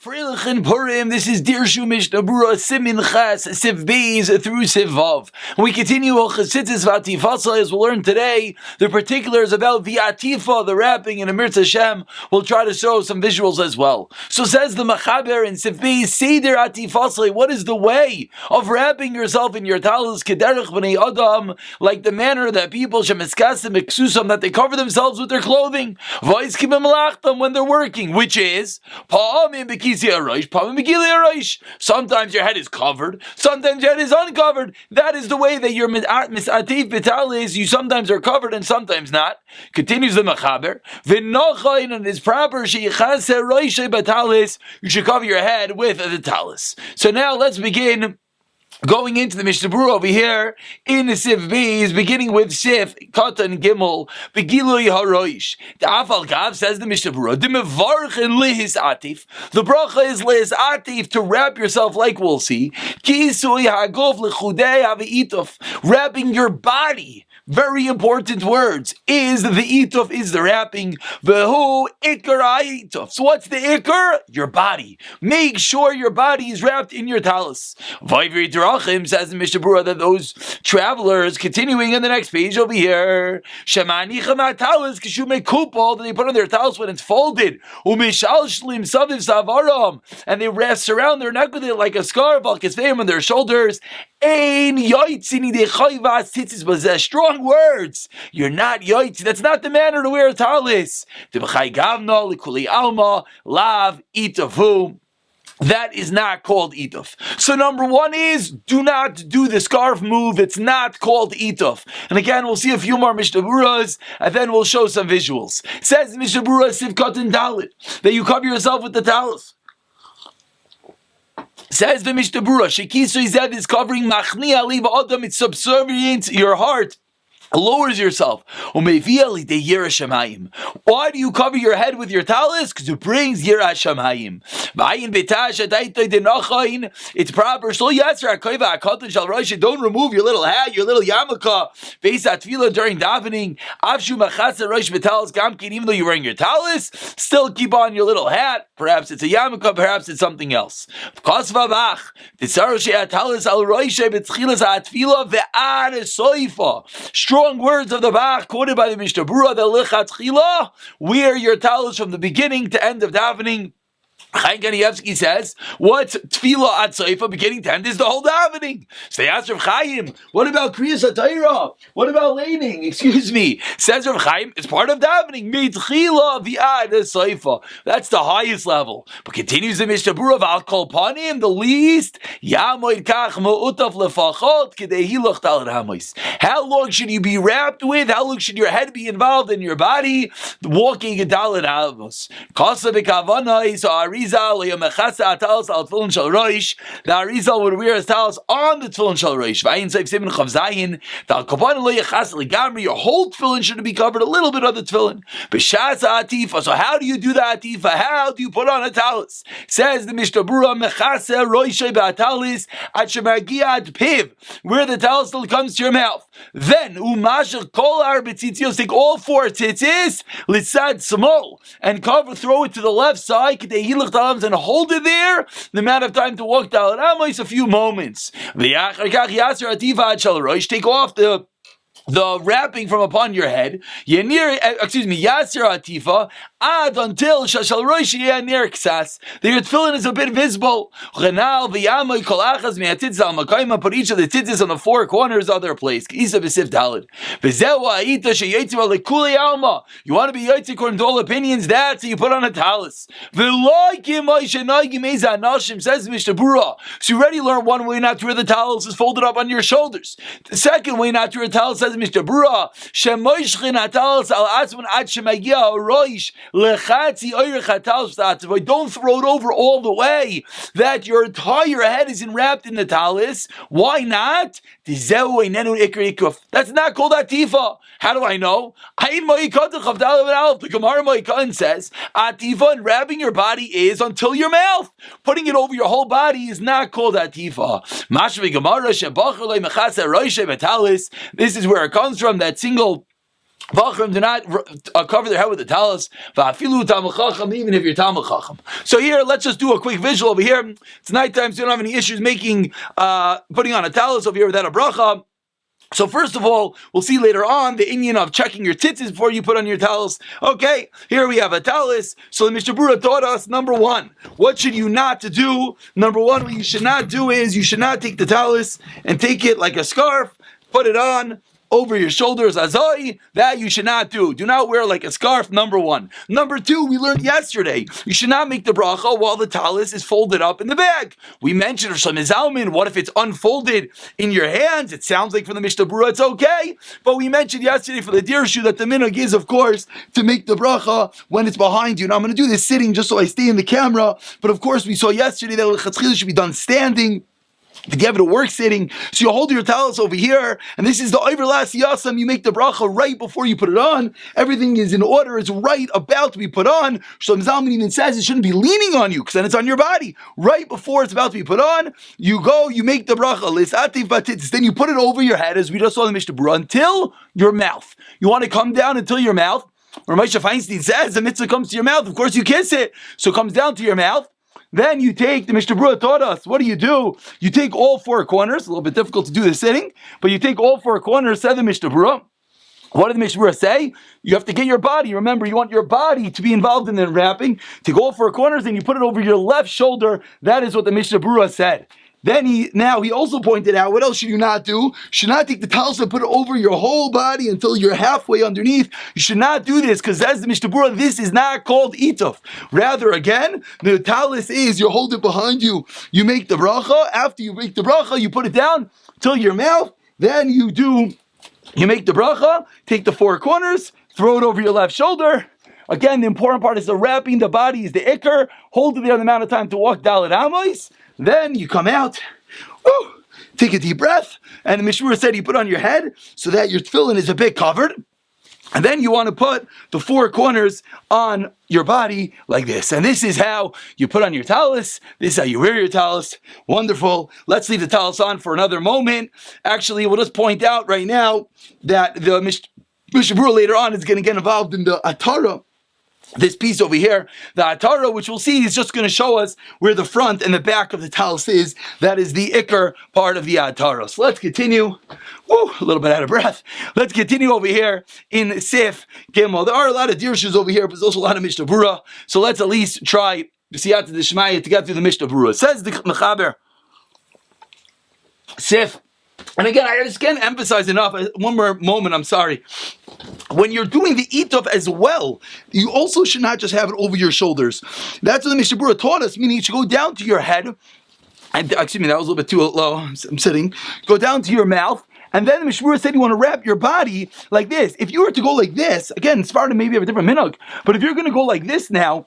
Freilichen Purim, this is Dirshu Mishnah Berurah, Simin Chas, Siv Beis through Siv Vav. We continue Tzitzis v'Atifasa as we'll learn today the particulars about the Atifa, the wrapping, and Amir Hashem. We'll try to show some visuals as well. So says the Machaber in Siv Beis, Seder Atifasa, what is the way of wrapping yourself in your talis, Kederech B'nei Adam, like the manner that people, Shemiskasim Eksusam, that they cover themselves with their clothing, Vais Kibim Malachtam, when they're working, which is, sometimes your head is covered, sometimes your head is uncovered. That is the way that your misatif betalis, you sometimes are covered and sometimes not. Continues the Machaber. V'nochain, and it's proper, you should cover your head with the talis. So now let's begin going into the Mishnah Berurah over here in the Siv Beis, beginning with Sif, Katan Gimel, Begilui HaRoish. The Afal Gav says the Mishnah Berurah, the Mevarchen Lihis Atif. The bracha is Lihis Atif, to wrap yourself, like we'll see. Kisui Hagov Lechudei Havi'itof, wrapping your body. Very important words. Is the itof, is the wrapping. Vehu ikar ha'itof. So what's the ikar? Your body. Make sure your body is wrapped in your talis. Vayvri Drachim says in Mishnah Berurah that those travelers, continuing in the next page over here, Shemanicham ha'talis kishume kupol, that they put on their talis when it's folded. Umishal saviv savaram, and they surround their neck with it like a scarf, al kisveim on their shoulders. Ein yoitzini de chayvas tzitzis, but strong words. You're not yoitzi. That's not the manner to wear a talis. That is not called ituf. So number one is, do not do the scarf move. It's not called ituf. And again, we'll see a few more Mishnah Berurahs, and then we'll show some visuals. It says Mishnah Berurah Sivkot and Dalit, that you cover yourself with the talis. Says the Mishnah Berurah, Shekisu Zed is covering Machni Aliv Adam, it's subservient your heart. Lowers yourself. Why do you cover your head with your talis? Because it brings Yirat Shamayim. It's proper. Don't remove your little hat, your little yarmulke. During davening. Even though you're wearing your talis, still keep on your little hat. Perhaps it's a yarmulke, perhaps it's something else. Strong words of the Bach, quoted by the Mishnah Berurah, the lechatchila, wear your talis from the beginning to end of davening. Chaim Kanievsky says, what's tefillah at seifa, beginning to end, is the whole davening. So they asked Rav Chaim, what about Kriyas HaTorah? What about laning? Excuse me. Says Rav Chaim, it's part of davening. Mitchila v'ad seifa. That's the highest level. But continues the Mishnah Berurah, Al kol panim, the least, yamoid kach ma'utaf lefachot k'dei hilach talad hamois. How long should you be wrapped with? How long should your head be involved in your body? Walking a talad hamos. Kasa b'kavana is the Arizal would wear his talis on the tefillin shel roish. Your whole tefillin should be covered, a little bit of the tefillin. So how do you do the atifa? How do you put on a talis? Says the Mishnah Berurah, where the talis still comes to your mouth. Then take all four tzitzis litzad small and throw it to the left side, and hold it there. The amount of time to walk down is a few moments. Take off the wrapping from upon your head. Yasir atifa ad until shashal roish near ksas. The tefillin is a bit visible. Chenal v'yamay kol achas me'atitzis al makayma. Put each of the tzitzis on the four corners of their place. Isa v'sif dalid. V'zeu ha'ita sheyetziv alekuli alma. You want to be yotzi according to all opinions. That's how you put on a talis. V'loikim ha'ishenagim eza anashim, says Mishnah Berurah. So you already learned one way not to wear the talis is folded up on your shoulders. The second way not to wear a talis, says Mishnah Berurah, shemoishchin hatalis al atzman ad shemagia roish lechatzi oirich hatalis v'atav. Don't throw it over all the way that your entire head is enwrapped in the talis. Why not? That's not called atifa. How do I know? The Gemara Ma'ikon says atifa and wrapping your body is until your mouth. Putting it over your whole body is not called atifa. This is where it comes from, that single Bachrim do not cover their head with the talis, even if you're Talmud Chacham. So here, let's just do a quick visual over here. It's nighttime, so you don't have any issues putting on a talis over here without a bracha. So first of all, we'll see later on the inyan of checking your tzitzis before you put on your talis. Okay, here we have a talis. So the Mishnah Berurah taught us, number one, what should you not to do? Number one, what you should not do is you should not take the talis and take it like a scarf, put it on over your shoulders, azai, that you should not do. Do not wear like a scarf, number one. Number two, we learned yesterday, you should not make the bracha while the talis is folded up in the bag. We mentioned some Zalman, what if it's unfolded in your hands? It sounds like for the Mishnah Berurah it's okay, but we mentioned yesterday for the Dirshu that the minhag is, of course, to make the bracha when it's behind you. Now I'm going to do this sitting just so I stay in the camera, but of course we saw yesterday that l'chatchila should be done standing. To give it a work sitting, so you hold your talis over here, and this is the overlast yasam. You make the bracha right before you put it on. Everything is in order; it's right about to be put on. Shlomo Zalman even says it shouldn't be leaning on you, because then it's on your body. Right before it's about to be put on, you go, you make the bracha. Then you put it over your head, as we just saw in the Mishnah Berurah, until your mouth. You want to come down until your mouth. Or Moshe Feinstein says the mitzvah comes to your mouth. Of course, you kiss it, so it comes down to your mouth. Then you take, the Mishnah Berurah taught us, what do? You take all four corners, a little bit difficult to do this sitting, but you take all four corners, said the Mishnah Berurah. What did the Mishnah Berurah say? You have to get your body. Remember, you want your body to be involved in the wrapping. Take all four corners and you put it over your left shoulder. That is what the Mishnah Berurah said. Then he also pointed out, what else should you not do? You should not take the talis and put it over your whole body until you're halfway underneath. You should not do this, because as the Mishnah Berurah, this is not called ituf. Rather, again, the talis is, you hold it behind you. You make the bracha. After you make the bracha, you put it down till your mouth. Then you make the bracha, take the four corners, throw it over your left shoulder. Again, the important part is the wrapping the body is the ikr. Hold it there the amount of time to walk dalet amos. Then you come out, take a deep breath, and the Mishnah Berurah said you put on your head so that your tefillin is a bit covered. And then you want to put the four corners on your body like this. And this is how you put on your talis. This is how you wear your talis. Wonderful. Let's leave the talis on for another moment. Actually, we'll just point out right now that the Mishnah Berurah later on is going to get involved in the atara. This piece over here, the atara, which we'll see, is just going to show us where the front and the back of the talis is. That is the ikr part of the atara. So let's continue. A little bit out of breath. Let's continue over here in Sif Gimel. There are a lot of dirshus over here, but there's also a lot of Mishnah Berurah. So let's at least try Siyata D'Shmaya to get through the Mishnah Berurah. It says the Mechaber, Sif. And again, I just can't emphasize enough. One more moment, I'm sorry. When you're doing the ituf as well, you also should not just have it over your shoulders. That's what the Mishnah Berurah taught us, meaning you should go down to your head. Excuse me, that was a little bit too low. I'm sitting. Go down to your mouth. And then the Mishnah Berurah said you want to wrap your body like this. If you were to go like this, again, Sfardim maybe have a different minhag, but if you're going to go like this now,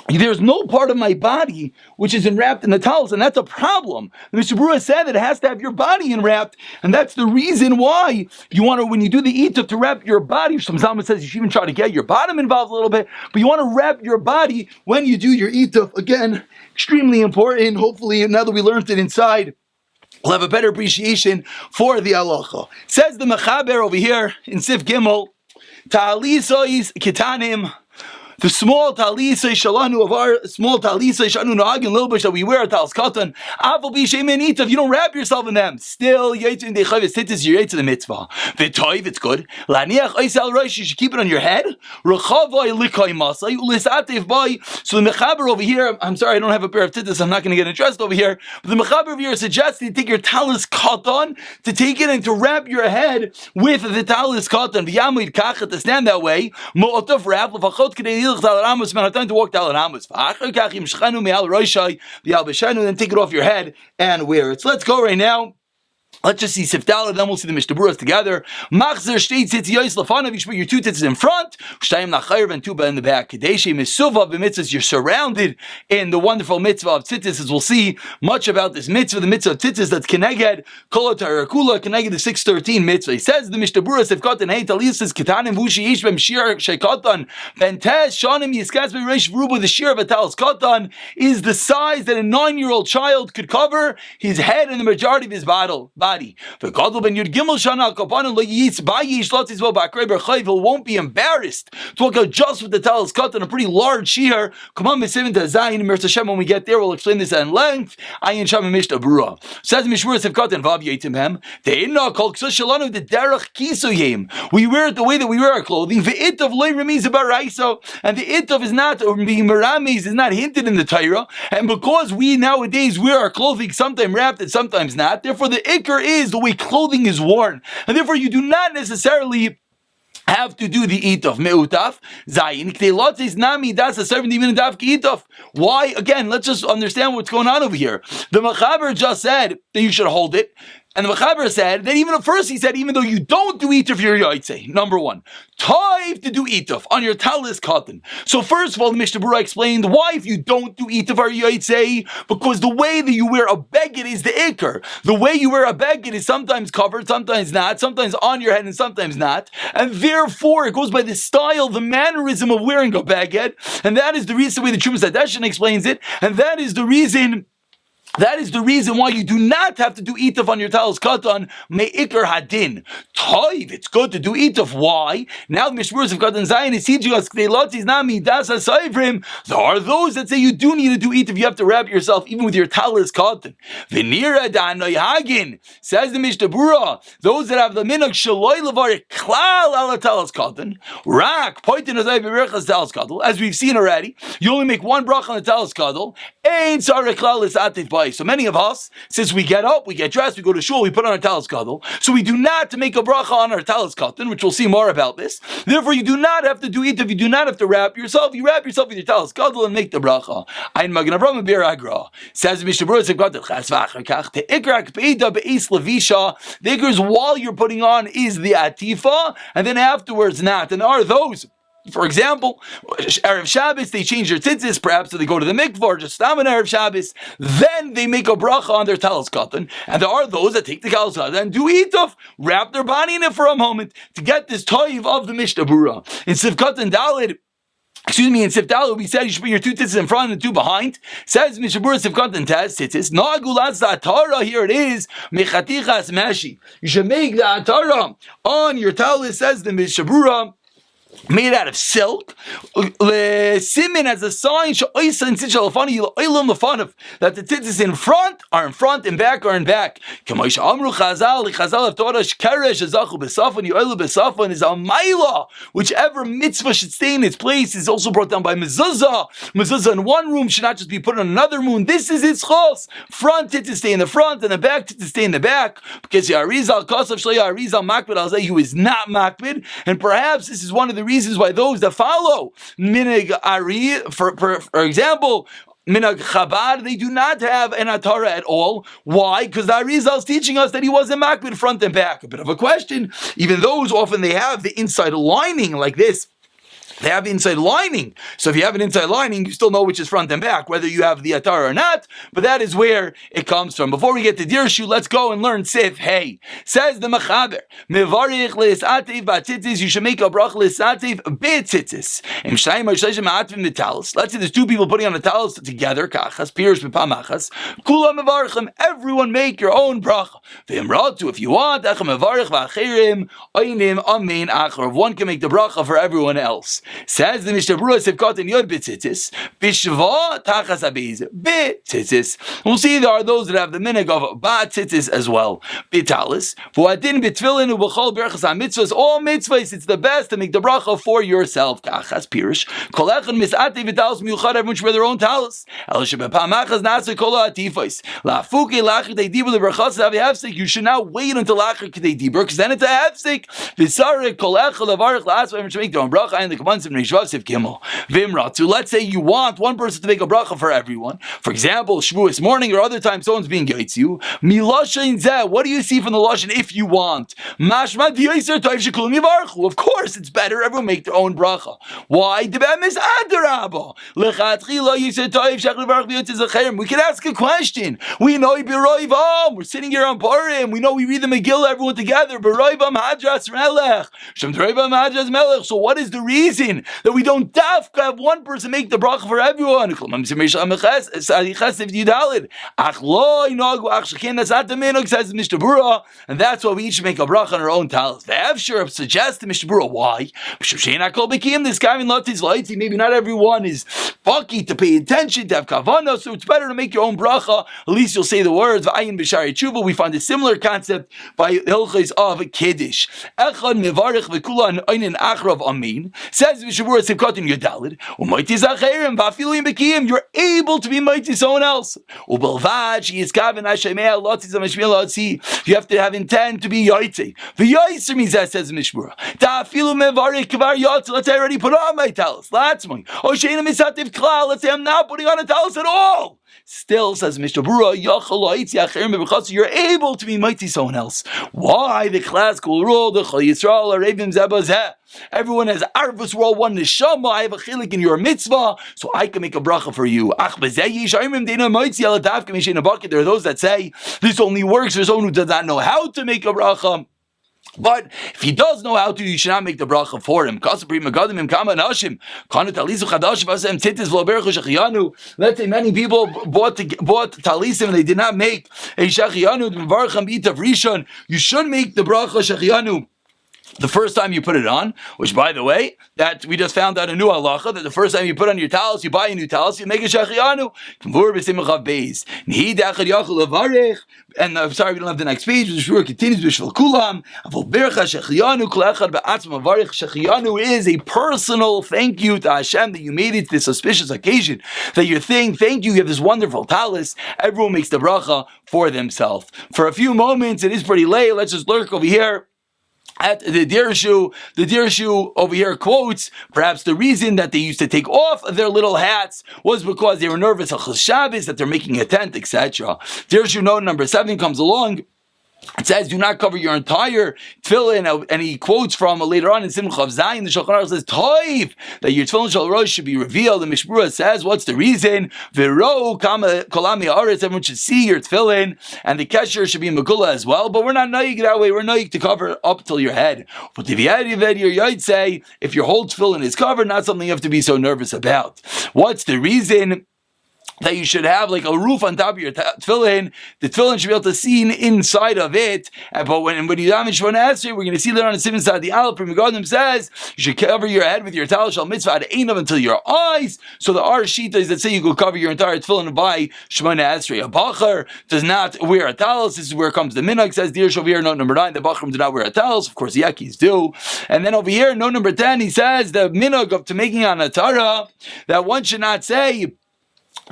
there's no part of my body which is enwrapped in the talis, and that's a problem. The Mishnah Berurah said that it has to have your body enwrapped, and that's the reason why you want to, when you do the ituf, to wrap your body. Some Zalman says you should even try to get your bottom involved a little bit, but you want to wrap your body when you do your ituf. Again, extremely important. Hopefully, now that we learned it inside, we'll have a better appreciation for the halacha. Says the Mechaber over here in Sif Gimel, Ta'alisois Kitanim. The small talisay shalanu of our small talisay shanu nagin lilbush that we wear talis katan. Avol b'shemin if you don't wrap yourself in them, still yaitz in the chavis tzitzis you yaitz in the mitzvah. V'toiv it's good. Laniach oisal roish you should keep it on your head. Rechavay likai masay ulisatev bay. So the mechaber over here, I'm sorry I don't have a pair of tzitzis, I'm not going to get addressed over here. But the mechaber over here suggests that you take your talis katan to take it and to wrap your head with the talis katan. V'yamid kachat to stand that way. Mo'otav wrap l'fachot k'dei. Time to walk down Amos. Then take it off your head and wear it. So let's go right now. Let's just see Sifdala, then we'll see the Mishnah Berurahs together. Machzer shtei tzitzis lefanav. You should put your two tzitzis in front. Shtayim nachayr and two in the back. Kadeshe misuva b'mitzvahs. You're surrounded in the wonderful mitzvah of tzitzis. As we'll see much about this mitzvah, the mitzvah of tzitzis that's keneged kol tarakula keneged the 613 mitzvah. He says the Mishnah Berurah Sifkatan hey talisas ketanim vushi yish b'm shir sheikatan bentes shanim yiskas b'reish v'ruba. The shir of a talis katan is the size that a 9-year-old child could cover his head and the majority of his body. body. He won't be embarrassed to walk out just with the talis katan, a pretty large shear. When we get there, we'll explain this at length. Ayin Sham Mishnah Berurah. Says Mishmur Sev Katan Vav Yitim Hem. Te'inna Kol Ksus Shalanu the Derech Kisuyim. We wear it the way that we wear our clothing. Ve'itav Loi Remiz Baraiso, and the itav is not, or being meramis is not hinted in the Torah. And because we nowadays wear our clothing sometimes wrapped and sometimes not, therefore the ikr is the way clothing is worn, and therefore you do not necessarily have to do the itov meutaf zayin ktelotis nami das a 70 minute daf itov. Why? Again, let's just understand what's going on over here. The Mechaber just said that you should hold it. And the Mechaber said that even at first he said, even though you don't do ituf, you're yotzei. Number one, toiv to do ituf on your talis cotton. So first of all, the Mishnah Berurah explained why if you don't do ituf are yotzei, because the way that you wear a beged is the ikr. The way you wear a beged is sometimes covered, sometimes not, sometimes on your head and sometimes not, and therefore it goes by the style, the mannerism of wearing a beged, and that is the reason the way the Trumas Hadeshin explains it, and that is the reason why you do not have to do ituf on your talis katan me'ikr hadin. Toiv, it's good to do ituf. Why? Now the Mishmurus of Katan Zayin is teaching us k'deilotis nami das hasoivrim. There are those that say you do need to do ituf. You have to wrap yourself even with your talis katan. V'nira da'anoy hagin, says the Mishnah Berurah. Those that have the minhag shaloi levar klal ala talis katan rak poitin azay b'berachas talis katan. As we've seen already, you only make one bracha on the talis katan. Ein tzarech klal lisatif bay. So many of us, since we get up, we get dressed, we go to shul, we put on our talis gadol. So we do not to make a bracha on our talis katan, which we'll see more about this. Therefore, you do not have to do it if you do not have to wrap yourself. You wrap yourself with your talis gadol and make the bracha. Ein magen Avram bir agra. Says Mishnah Berurah Sevkat chas v'achar te ikrak beida beis levisha. The ikr is while you're putting on is the atifa, and then afterwards not. And are those, for example, Erev Shabbos, they change their tzitzis, perhaps so they go to the mikvah, or just stam on Erev Shabbos, then they make a bracha on their talis katan. And there are those that take the talis katan and do ituf, wrap their body in it for a moment, to get this toiv of the Mishnah Berurah. In Sivkat and Dalid, in Sif Dalid, we said you should put your two tzitzis in front and the two behind. Says Mishnah Berurah Sivkat and tzitzis, na'agulatz da'atara, here it is, mechatichas meshi. You should make the atara on your talis, says the Mishnah Berurah, made out of silk. Simin as a sign that the tzitzis in front are in front and back are in back. Chazal have taught us is a maila. Whichever mitzvah should stay in its place is also brought down by mezuzah. Mezuzah in one room should not just be put on another room. This is its chos. Front tzitzis stay in the front and the back tzitzis stay in the back. Because Yarizal Kosav Shleya Yarizal Makbid, I'll say who is not Makbid, and perhaps this is one of the reasons why those that follow Minhag Ari, for example, Minhag Chabad, they do not have an atara at all. Why? Because the Arizal is teaching us that he wasn't makbid front and back. A bit of a question. Even those, often they have the inside lining like this. They have the inside lining. So if you have an inside lining, you still know which is front and back, whether you have the atar or not. But that is where it comes from. Before we get to Dirshu, let's go and learn Sif Hey. Says the Mechaber, Mevarich le'esativ ba'tzitzis, you should make a brach le'esativ be'tzitzis. Let's say there's two people putting on the talis together, kachas, pirush b'pamachas, kula mevarichem, everyone make your own bracha. V'imratu, if you want, echem mevarich v'achirim, oinim amin achar. One can make the bracha for everyone else. Says the Mishnah Berurah Sivkat and Yod B'tzitzis, Bishva Tachas Abiz B'tzitzis. We'll see there are those that have the minhag of B'tzitzis as well. B'talis, V'adin B'tfilin U'B'chol Berachas HaMitzvahs, all mitzvahs, it's the best to make the bracha for yourself. Kachas Pirish, Kol Echad Mis'atei V'talis Miuchad, everyone should wear their own talis. El Shebepamachas Nasa Kol HaTifos, La'afuke Lachar K'dei Dibur L'Berachas Avi Hefsek, you should not wait until Lachar K'dei Dibur, because then it's a Hefsek. V'sarek Kol Echad L'Varech L'Asva, everyone should make their own bracha, and the let's say you want one person to make a bracha for everyone. For example, Shavuos morning or other time someone's being Yaitziu. What do you see from the Lashon if you want? Of course, it's better everyone make their own bracha. Why? We can ask a question. We know we're sitting here on Purim. We know we read the Megillah, everyone together. So what is the reason reason that we don't have one person make the bracha for everyone. That's not the minhag, says Mishnah Berurah, and that's why we each make a bracha on our own talis. The Evshir suggests to Mishnah Berurah why. This guy in Latis Laiti, maybe not everyone is fucky to pay attention, to have kavanah, so it's better to make your own bracha. At least you'll say the words. V'ayin b'shari tshuva. We find a similar concept by Hilchos of Kiddush. Echad mevarich v'kula einin achrav amin. Says Mishnah Berurah Sivkot in Yudalid. U'maiti zacherim v'afilu b'kiyim. You're able to be mighty someone else. U'belvad she'yizkaven ha'shemei lotzis ha'mishmil ha'tzi. You have to have intent to be yaitzi. V'yaiser means that, says Mishnah Berurah. Ta'afilu mevarich kvar yatz. Let's say I already put on my talis. That's my. Oh, she'ena misativ klal. Let's say I'm not putting on a talis at all. Still, says Mishnah Berurah, you're able to be mighty someone else. Why? The classical rule, the Chol Yisrael, Arevim Zebazeh. Everyone has Arvus, we're all one neshama. I have a chilik in your mitzvah, so I can make a bracha for you. There are those that say this only works for someone who does not know how to make a bracha. But if he does know how to, you should not make the bracha for him. Let's say many people bought talisim and they did not make a shechiyanu. You should make the bracha shechiyanu the first time you put it on, which, by the way, that we just found out a new halacha, that the first time you put on your talis, you buy a new talis, you make a shechiyanu. And I'm sorry, we don't have the next page. The continues. Shechiyanu is a personal thank you to Hashem that you made it this auspicious occasion, that you're saying thank you, you have this wonderful talis. Everyone makes the bracha for themselves. For a few moments, it is pretty late. Let's just lurk over here at the Dirshu over here quotes, perhaps the reason that they used to take off their little hats was because they were nervous of Shabbos, that they're making a tent, etc. Dirshu note number 7 comes along. It says, do not cover your entire tefillin, and he quotes from later on in Simcha of Zayin, the Shulchan Aruch says, Toiv, that your tefillin shel rosh should be revealed. The Mishnah Berurah says, what's the reason? V'ro kama kolami haaretz, everyone should see your tefillin, and the kesher should be megula as well, but we're not naik that way, we're naik to cover up till your head. But if you say, if your whole tefillin is covered, not something you have to be so nervous about. What's the reason? That you should have like a roof on top of your tefillin. The tefillin should be able to see inside of it. But when you daven Shemona Esrei, we're going to see later on in Simon Sadi Aleph, Megadim says you should cover your head with your talis shal mitzvah ad einav until your eyes. So the Shita is that say you could cover your entire tefillin by Shemona Esrei. A bacher does not wear a talis. This is where comes the minhag. Says Dirshu over here, note number 9. The bachrim do not wear a talis. Of course, yakis do. And then over here, note number 10, he says the minhag of to making an atara that one should not say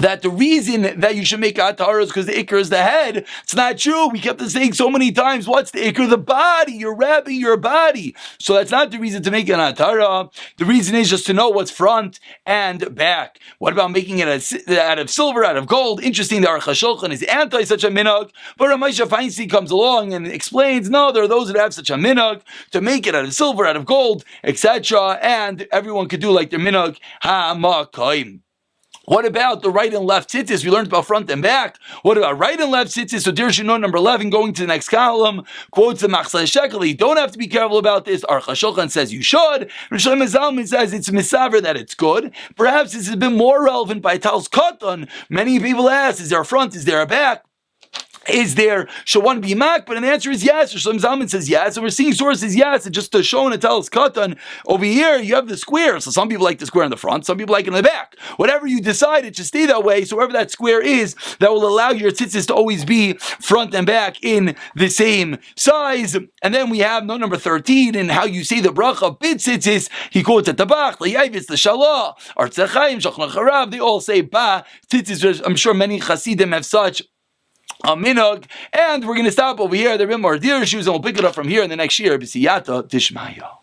that the reason that you should make atara is because the ikr is the head. It's not true. We kept on saying so many times, what's the ikr? The body. You're wrapping your body. So that's not the reason to make an atara. The reason is just to know what's front and back. What about making it out of silver, out of gold? Interesting, the Aruch HaShulchan is anti such a minhag, but Ramesha Feinstein comes along and explains, no, there are those that have such a minhag to make it out of silver, out of gold, etc. And everyone could do like their minhag ha'makayim. What about the right and left tzitzis? We learned about front and back. What about right and left tzitzis? So Dirshu note number 11, going to the next column, quotes the Machzeh Shekel. You don't have to be careful about this. Aruch HaShulchan says you should. Rishon Zalman says it's misaver that it's good. Perhaps this has been more relevant by Tal's Katan. Many people ask, is there a front? Is there a back? Is there, should one be mak? But an answer is yes. Rishon Zalman says yes. And we're seeing sources yes. And just to show in a Tal's Katan, over here you have the square. So some people like the square in the front, some people like it in the back. Whatever you decide, it should stay that way. So wherever that square is, that will allow your tzitzis to always be front and back in the same size. And then we have note number 13 in how you say the bracha bid tzitzis. He quotes at the bach, the yavis, the shalah, Artzei Chaim, Shulchan Aruch. They all say ba tzitzis. I'm sure many Hasidim have such a minhag, and we're going to stop over here. There are more Dirshu, and we'll pick it up from here in the next year. B'siyata Tishmaya.